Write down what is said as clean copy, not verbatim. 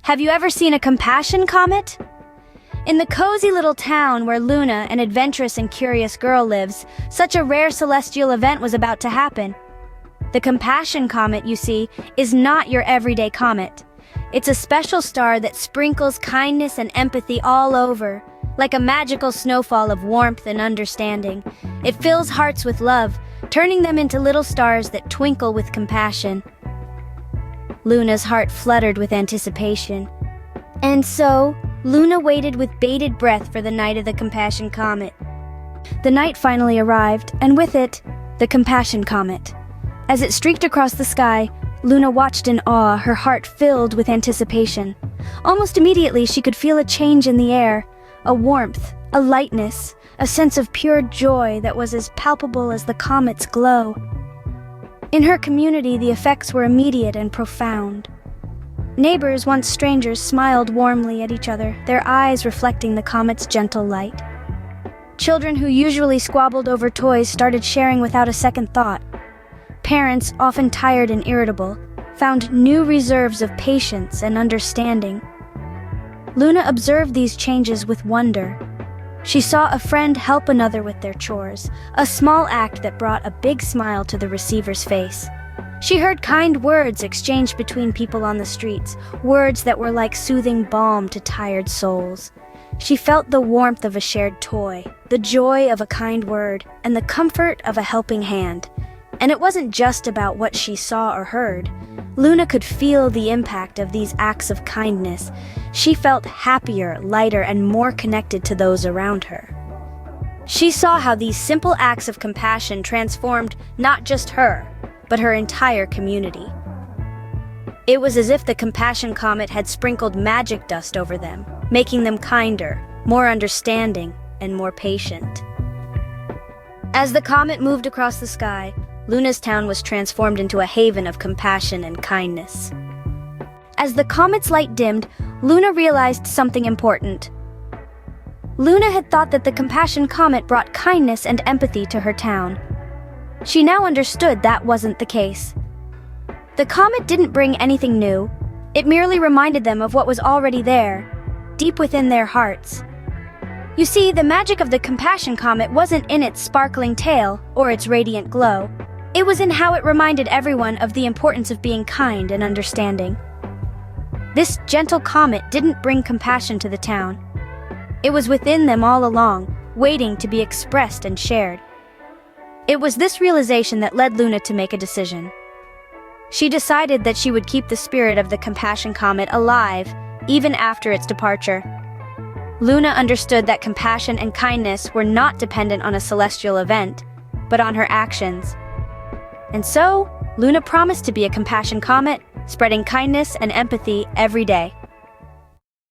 Have you ever seen a Compassion Comet? In the cozy little town where Luna, an adventurous and curious girl, lives, such a rare celestial event was about to happen. The Compassion Comet, you see, is not your everyday comet. It's a special star that sprinkles kindness and empathy all over, like a magical snowfall of warmth and understanding. It fills hearts with love, turning them into little stars that twinkle with compassion. Luna's heart fluttered with anticipation. And so, Luna waited with bated breath for the night of the Compassion Comet. The night finally arrived, and with it, the Compassion Comet. As it streaked across the sky, Luna watched in awe, her heart filled with anticipation. Almost immediately, she could feel a change in the air, a warmth, a lightness, a sense of pure joy that was as palpable as the comet's glow. In her community, the effects were immediate and profound. Neighbors, once strangers, smiled warmly at each other, their eyes reflecting the comet's gentle light. Children who usually squabbled over toys started sharing without a second thought. Parents, often tired and irritable, found new reserves of patience and understanding. Luna observed these changes with wonder. She saw a friend help another with their chores, a small act that brought a big smile to the receiver's face. She heard kind words exchanged between people on the streets, words that were like soothing balm to tired souls. She felt the warmth of a shared toy, the joy of a kind word, and the comfort of a helping hand. And it wasn't just about what she saw or heard. Luna could feel the impact of these acts of kindness. She felt happier, lighter, and more connected to those around her. She saw how these simple acts of compassion transformed not just her, but her entire community. It was as if the Compassion Comet had sprinkled magic dust over them, making them kinder, more understanding, and more patient. As the comet moved across the sky, Luna's town was transformed into a haven of compassion and kindness. As the comet's light dimmed, Luna realized something important. Luna had thought that the Compassion Comet brought kindness and empathy to her town. She now understood that wasn't the case. The comet didn't bring anything new. It merely reminded them of what was already there, deep within their hearts. You see, the magic of the Compassion Comet wasn't in its sparkling tail or its radiant glow. It was in how it reminded everyone of the importance of being kind and understanding. This gentle comet didn't bring compassion to the town. It was within them all along, waiting to be expressed and shared. It was this realization that led Luna to make a decision. She decided that she would keep the spirit of the Compassion Comet alive, even after its departure. Luna understood that compassion and kindness were not dependent on a celestial event, but on her actions. And so, Luna promised to be a Compassion Comet, spreading kindness and empathy every day.